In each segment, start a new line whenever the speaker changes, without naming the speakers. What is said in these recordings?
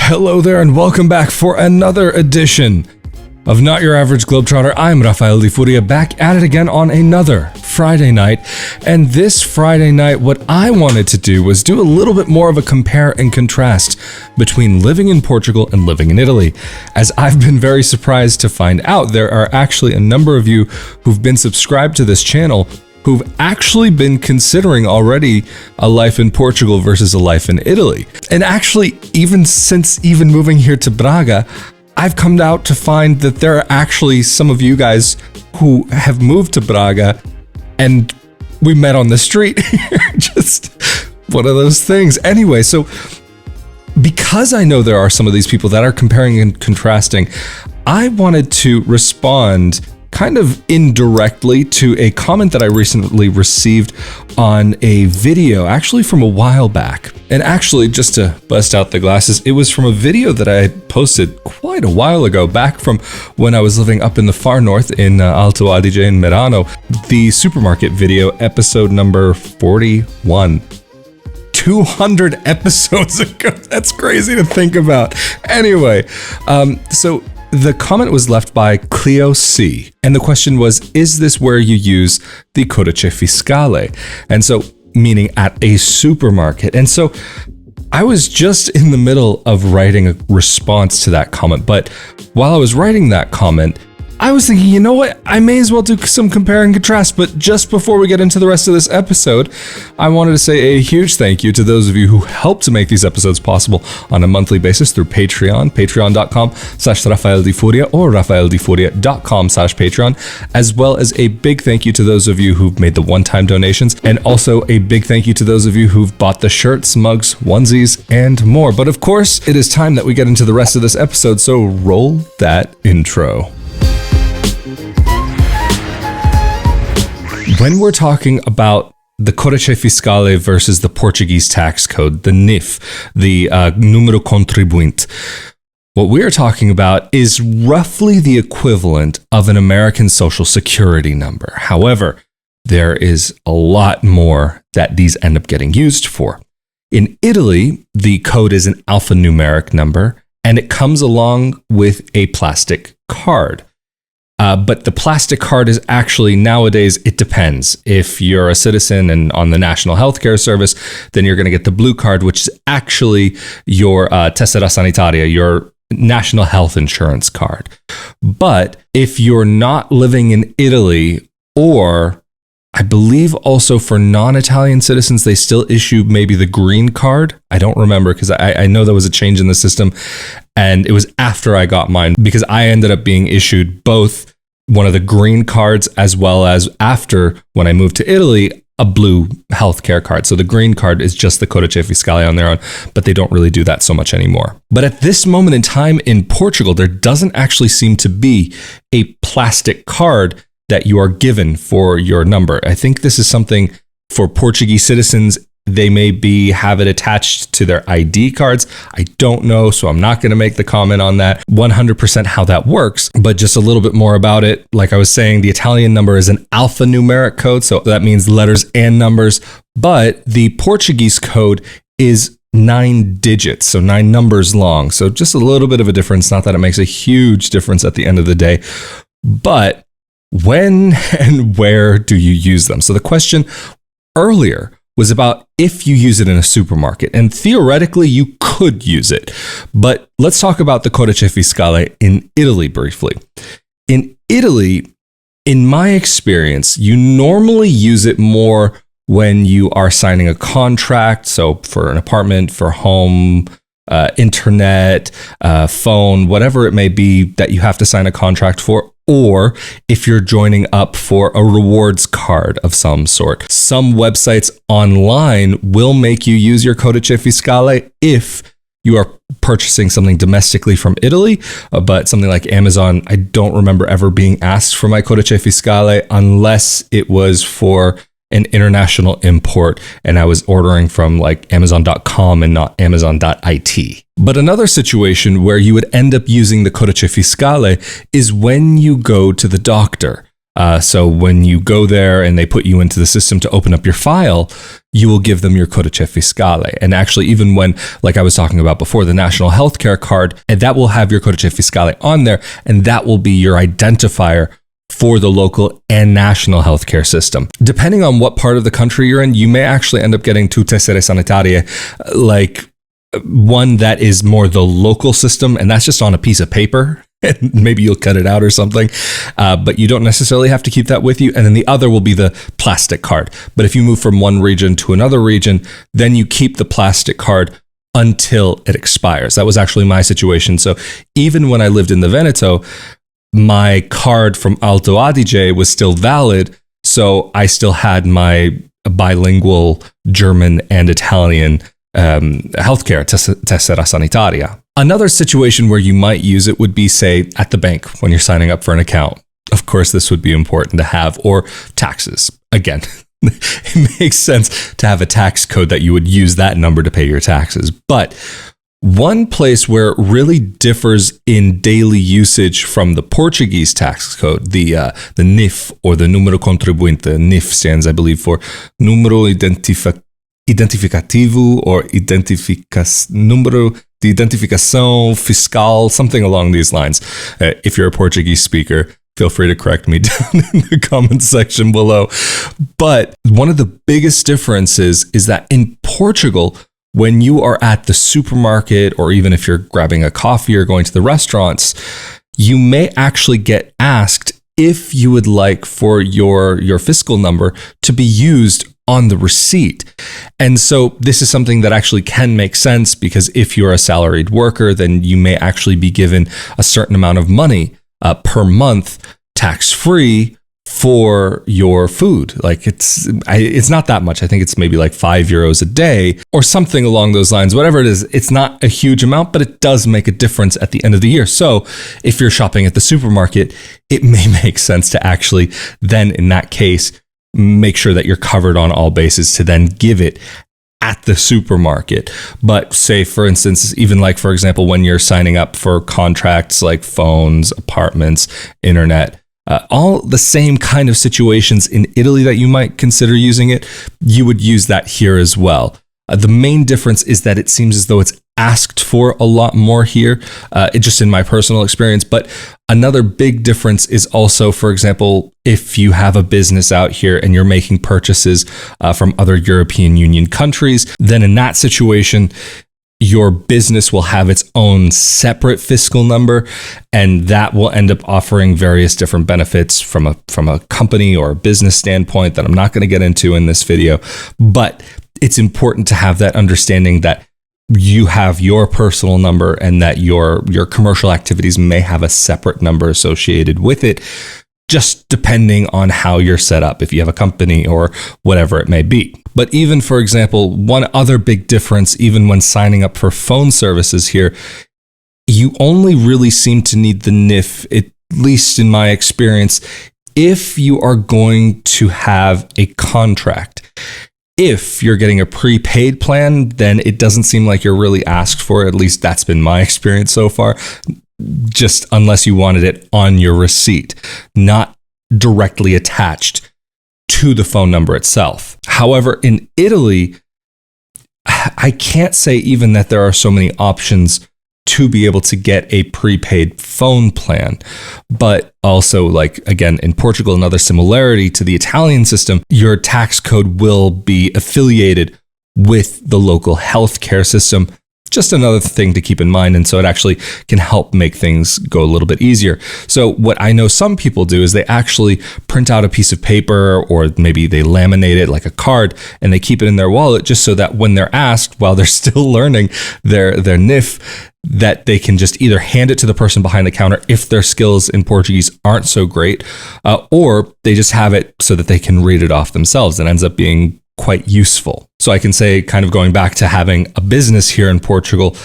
Hello there and welcome back for another edition of Not Your Average Globetrotter. I'm Rafael de Furia, back at it again on another Friday night. And this Friday night, what I wanted to do was do a little bit more of a compare and contrast between living in Portugal and living in Italy. As I've been very surprised to find out, there are actually a number of you who've been subscribed to this channel who've actually been considering already a life in Portugal versus a life in Italy. And actually, even since moving here to Braga, I've come out to find that there are actually some of you guys who have moved to Braga and we met on the street. Just one of those things. Anyway, so because I know there are some of these people that are comparing and contrasting, I wanted to respond kind of indirectly to a comment that I recently received on a video, actually from a while back. And actually, just to bust out the glasses, it was from a video that I had posted quite a while ago, back from when I was living up in the far north in Alto Adige in Merano. The supermarket video, episode number 41. 200 episodes ago. That's crazy to think about. Anyway, so the comment was left by Cleo C. And the question was, is this where you use the Codice Fiscale? And so, meaning at a supermarket. And so I was just in the middle of writing a response to that comment. But while I was writing that comment, I was thinking, you know what? I may as well do some compare and contrast. But just before we get into the rest of this episode, I wanted to say a huge thank you to those of you who help to make these episodes possible on a monthly basis through Patreon, patreon.com/Rafael de Furia or rafaeldefuria.com/Patreon, as well as a big thank you to those of you who've made the one-time donations, and also a big thank you to those of you who've bought the shirts, mugs, onesies, and more. But of course, it is time that we get into the rest of this episode, so roll that intro. When we're talking about the Codice Fiscale versus the Portuguese tax code, the NIF, the Número Contribuinte, what we're talking about is roughly the equivalent of an American Social Security number. However, there is a lot more that these end up getting used for. In Italy, the code is an alphanumeric number, and it comes along with a plastic card. But the plastic card is actually, nowadays, it depends. If you're a citizen and on the National Healthcare Service, then you're going to get the blue card, which is actually your tessera sanitaria, your national health insurance card. But if you're not living in Italy, or I believe also for non-Italian citizens, they still issue maybe the green card. I don't remember, because I know there was a change in the system, and it was after I got mine, because I ended up being issued both one of the green cards as well as, after when I moved to Italy, a blue healthcare card. So the green card is just the Codice Fiscale on their own, but they don't really do that so much anymore. But at this moment in time in Portugal, there doesn't actually seem to be a plastic card that you are given for your number. I think this is something for Portuguese citizens. They may have it attached to their ID cards. I don't know, so I'm not going to make the comment on that 100% how that works, but just a little bit more about it. Like I was saying, the Italian number is an alphanumeric code, so that means letters and numbers, but the Portuguese code is 9 digits, so 9 numbers long. So just a little bit of a difference, not that it makes a huge difference at the end of the day, but when and where do you use them? So the question earlier was about if you use it in a supermarket, and theoretically you could use it. But let's talk about the Codice Fiscale in Italy briefly. In Italy, in my experience, you normally use it more when you are signing a contract. So for an apartment, for home, internet, phone, whatever it may be that you have to sign a contract for, or if you're joining up for a rewards card of some sort. Some websites online will make you use your Codice Fiscale if you are purchasing something domestically from Italy, but something like Amazon, I don't remember ever being asked for my Codice Fiscale unless it was for an international import and I was ordering from like Amazon.com and not Amazon.it. But another situation where you would end up using the Codice Fiscale is when you go to the doctor. So when you go there and they put you into the system to open up your file, you will give them your Codice Fiscale. And actually, even when, like I was talking about before, the national healthcare card, and that will have your Codice Fiscale on there, and that will be your identifier for the local and national healthcare system. Depending on what part of the country you're in, you may actually end up getting two tessere sanitarie, like one that is more the local system, and that's just on a piece of paper. And maybe you'll cut it out or something, but you don't necessarily have to keep that with you. And then the other will be the plastic card. But if you move from one region to another region, then you keep the plastic card until it expires. That was actually my situation. So even when I lived in the Veneto, my card from Alto Adige was still valid. So I still had my bilingual German and Italian healthcare tessera sanitaria. Another situation where you might use it would be, say, at the bank when you're signing up for an account. Of course, this would be important to have, or taxes. Again, it makes sense to have a tax code that you would use that number to pay your taxes. But one place where it really differs in daily usage from the Portuguese tax code, the NIF, or the Número Contribuinte. NIF stands, I believe, for Número Identificativo, or Número de Identificação Fiscal, something along these lines. If you're a Portuguese speaker, feel free to correct me down in the comment section below. But one of the biggest differences is that in Portugal, when you are at the supermarket, or even if you're grabbing a coffee or going to the restaurants, you may actually get asked if you would like for your fiscal number to be used on the receipt. And so this is something that actually can make sense, because if you're a salaried worker, then you may actually be given a certain amount of money per month, tax-free, for your food. Like it's not that much. I think it's maybe like €5 a day or something along those lines. Whatever it is, it's not a huge amount, but it does make a difference at the end of the year. So if you're shopping at the supermarket, it may make sense to actually then, in that case, make sure that you're covered on all bases to then give it at the supermarket. But say, for instance, even like, for example, when you're signing up for contracts like phones, apartments, internet, all the same kind of situations in Italy that you might consider using it, you would use that here as well. The main difference is that it seems as though it's asked for a lot more here, just in my personal experience. But another big difference is also, for example, if you have a business out here and you're making purchases from other European Union countries, then in that situation, your business will have its own separate fiscal number, and that will end up offering various different benefits from a company or a business standpoint that I'm not going to get into in this video. But it's important to have that understanding that you have your personal number and that your commercial activities may have a separate number associated with it, just depending on how you're set up, if you have a company or whatever it may be. But even, for example, one other big difference, even when signing up for phone services here, you only really seem to need the NIF, at least in my experience, if you are going to have a contract. If you're getting a prepaid plan, then it doesn't seem like you're really asked for it. At least that's been my experience so far. Just unless you wanted it on your receipt, not directly attached to the phone number itself. However, in Italy, I can't say even that there are so many options to be able to get a prepaid phone plan. But also, like, again, in Portugal, another similarity to the Italian system, your tax code will be affiliated with the local healthcare system. Just another thing to keep in mind. And so it actually can help make things go a little bit easier. So what I know some people do is they actually print out a piece of paper, or maybe they laminate it like a card, and they keep it in their wallet just so that when they're asked while they're still learning their NIF, that they can just either hand it to the person behind the counter if their skills in Portuguese aren't so great, or they just have it so that they can read it off themselves. It ends up being quite useful. So I can say, kind of going back to having a business here in Portugal,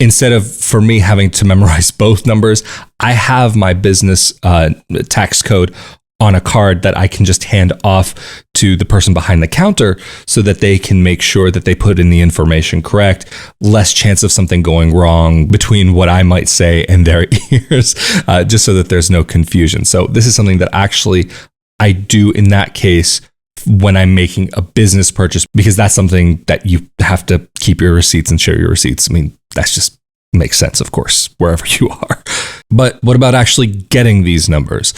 instead of for me having to memorize both numbers, I have my business tax code on a card that I can just hand off to the person behind the counter so that they can make sure that they put in the information correct. Less chance of something going wrong between what I might say and their ears, just so that there's no confusion. So this is something that actually I do in that case when I'm making a business purchase, because that's something that you have to keep your receipts and share your receipts. I mean, that's just makes sense, of course, wherever you are. But what about actually getting these numbers?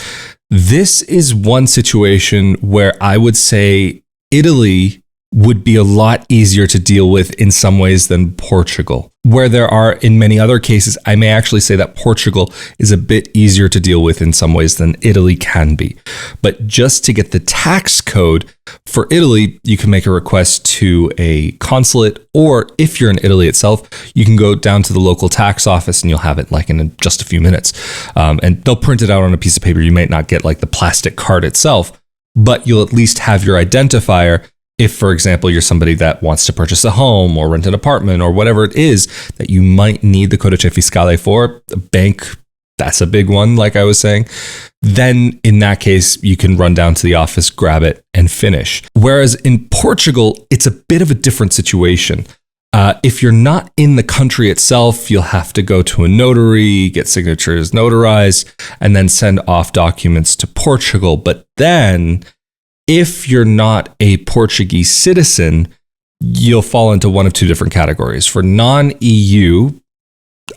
This is one situation where I would say Italy would be a lot easier to deal with in some ways than Portugal. Where there are, in many other cases, I may actually say that Portugal is a bit easier to deal with in some ways than Italy can be. But just to get the tax code for Italy, you can make a request to a consulate, or if you're in Italy itself, you can go down to the local tax office and you'll have it like in just a few minutes. And they'll print it out on a piece of paper. You might not get like the plastic card itself, but you'll at least have your identifier. If, for example, you're somebody that wants to purchase a home or rent an apartment or whatever it is that you might need the Codice Fiscale for, the bank, that's a big one, like I was saying, then in that case, you can run down to the office, grab it, and finish. Whereas in Portugal, it's a bit of a different situation. If you're not in the country itself, you'll have to go to a notary, get signatures notarized, and then send off documents to Portugal. But then, if you're not a Portuguese citizen, you'll fall into one of two different categories. For non-EU,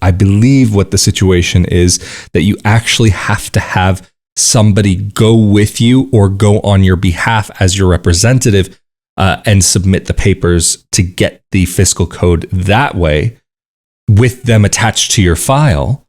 I believe what the situation is that you actually have to have somebody go with you or go on your behalf as your representative and submit the papers to get the fiscal code that way with them attached to your file.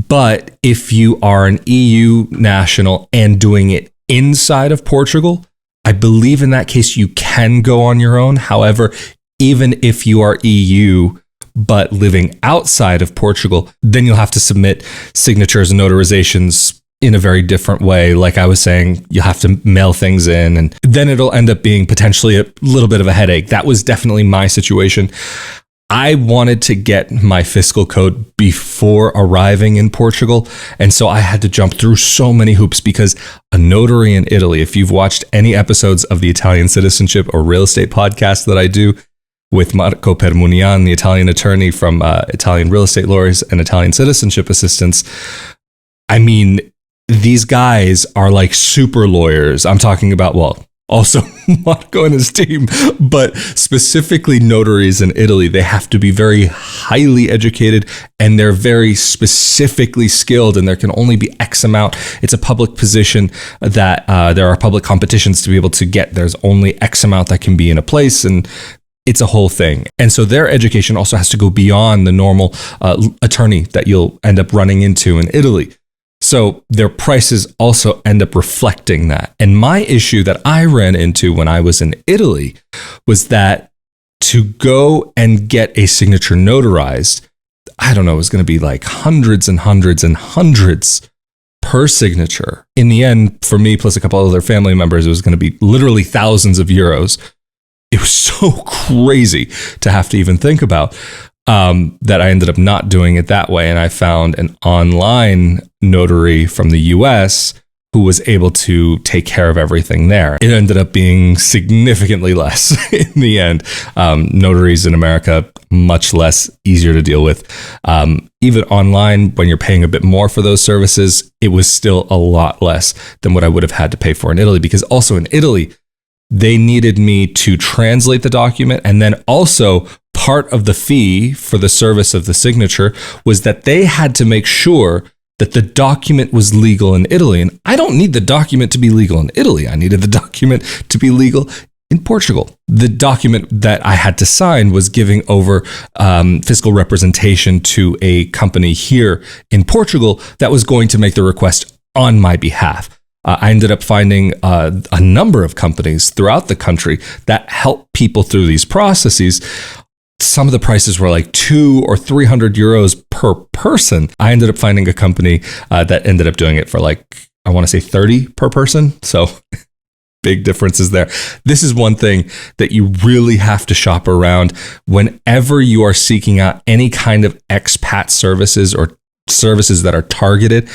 But if you are an EU national and doing it inside of Portugal, I believe in that case you can go on your own. However, even if you are EU but living outside of Portugal, then you'll have to submit signatures and notarizations in a very different way. Like I was saying, you'll have to mail things in, and then it'll end up being potentially a little bit of a headache. That was definitely my situation. I wanted to get my fiscal code before arriving in Portugal. And so I had to jump through so many hoops because a notary in Italy, if you've watched any episodes of the Italian Citizenship or Real Estate podcast that I do with Marco Permunian, the Italian attorney from Italian Real Estate Lawyers and Italian Citizenship Assistants, I mean, these guys are like super lawyers. I'm talking about, well, also Marco and his team, but specifically notaries in Italy, they have to be very highly educated and they're very specifically skilled, and there can only be X amount. It's a public position that there are public competitions to be able to get. There's only X amount that can be in a place, and it's a whole thing. And so their education also has to go beyond the normal attorney that you'll end up running into in Italy. So their prices also end up reflecting that. And my issue that I ran into when I was in Italy was that to go and get a signature notarized, I don't know, it was going to be like hundreds and hundreds and hundreds per signature. In the end, for me, plus a couple other family members, it was going to be literally thousands of euros. It was so crazy to have to even think about. That I ended up not doing it that way. And I found an online notary from the US who was able to take care of everything there. It ended up being significantly less in the end. Notaries in America, much less easier to deal with. Even online, when you're paying a bit more for those services, it was still a lot less than what I would have had to pay for in Italy, because also in Italy, they needed me to translate the document, and then also part of the fee for the service of the signature was that they had to make sure that the document was legal in Italy. And I don't need the document to be legal in Italy. I needed the document to be legal in Portugal. The document that I had to sign was giving over fiscal representation to a company here in Portugal that was going to make the request on my behalf. I ended up finding a number of companies throughout the country that help people through these processes. Some of the prices were like 200 or 300 euros per person. I ended up finding a company that ended up doing it for like, I want to say 30 per person. So big differences there. This is one thing that you really have to shop around whenever you are seeking out any kind of expat services or services that are targeted.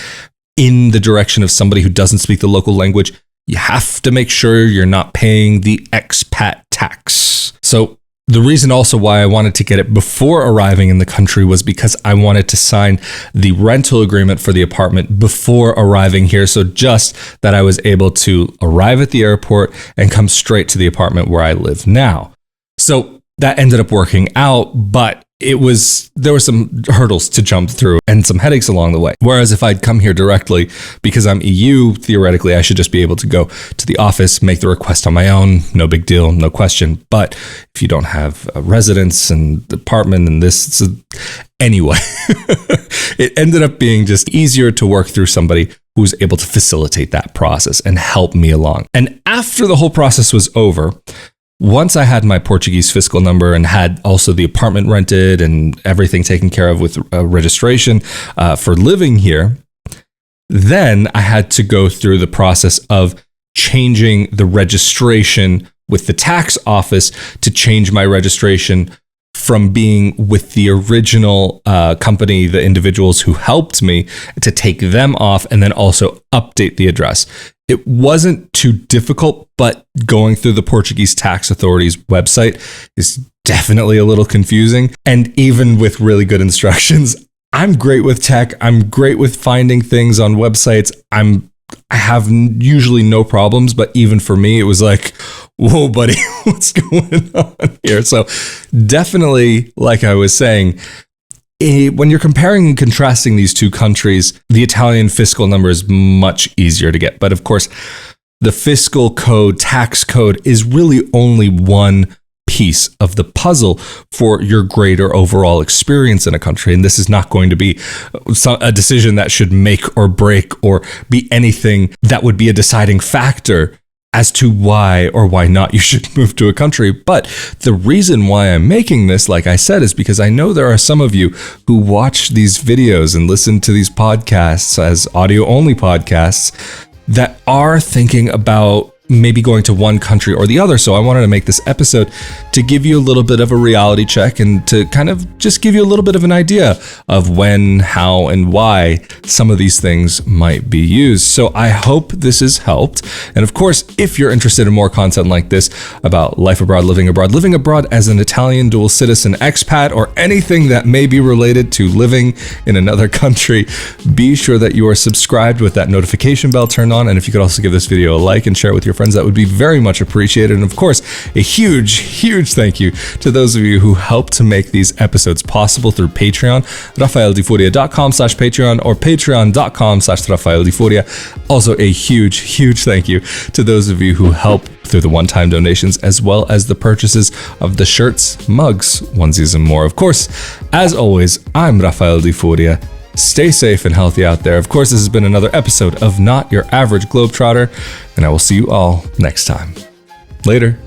in the direction of somebody who doesn't speak the local language, you have to make sure you're not paying the expat tax. So the reason also why I wanted to get it before arriving in the country was because I wanted to sign the rental agreement for the apartment before arriving here. So just that I was able to arrive at the airport and come straight to the apartment where I live now. So that ended up working out, but there were some hurdles to jump through and some headaches along the way. Whereas if I'd come here directly, because I'm EU, theoretically, I should just be able to go to the office, make the request on my own, no big deal, no question. But if you don't have a residence and apartment and this, anyway, it ended up being just easier to work through somebody who was able to facilitate that process and help me along. And after the whole process was over, once I had my Portuguese fiscal number and had also the apartment rented and everything taken care of with registration for living here, then I had to go through the process of changing the registration with the tax office to change my registration from being with the original company, the individuals who helped me, to take them off and then also update the address. It wasn't too difficult, but going through the Portuguese tax authority's website is definitely a little confusing. And even with really good instructions, I'm great with tech. I'm great with finding things on websites. I have usually no problems, but even for me, it was like, whoa, buddy, what's going on here? So definitely, like I was saying, when you're comparing and contrasting these two countries, the Italian fiscal number is much easier to get. But of course, the fiscal code, tax code, is really only one piece of the puzzle for your greater overall experience in a country. And this is not going to be a decision that should make or break or be anything that would be a deciding factor as to why or why not you should move to a country. But the reason why I'm making this, like I said, is because I know there are some of you who watch these videos and listen to these podcasts as audio-only podcasts that are thinking about maybe going to one country or the other. So I wanted to make this episode to give you a little bit of a reality check and to kind of just give you a little bit of an idea of when, how, and why some of these things might be used. So I hope this has helped. And of course, if you're interested in more content like this about life abroad, living abroad as an Italian dual citizen expat, or anything that may be related to living in another country, be sure that you are subscribed with that notification bell turned on. And if you could also give this video a like and share it with your friends, that would be very much appreciated. And of course, a huge thank you to those of you who helped to make these episodes possible through Patreon, rafaeldifuria.com/Patreon or patreon.com/rafaeldifuria. Also a huge thank you to those of you who help through the one-time donations, as well as the purchases of the shirts, mugs, onesies, and more. Of course, as always, I'm Rafael Di Furia. Stay safe and healthy out there. Of course, this has been another episode of Not Your Average Globetrotter, and I will see you all next time. Later.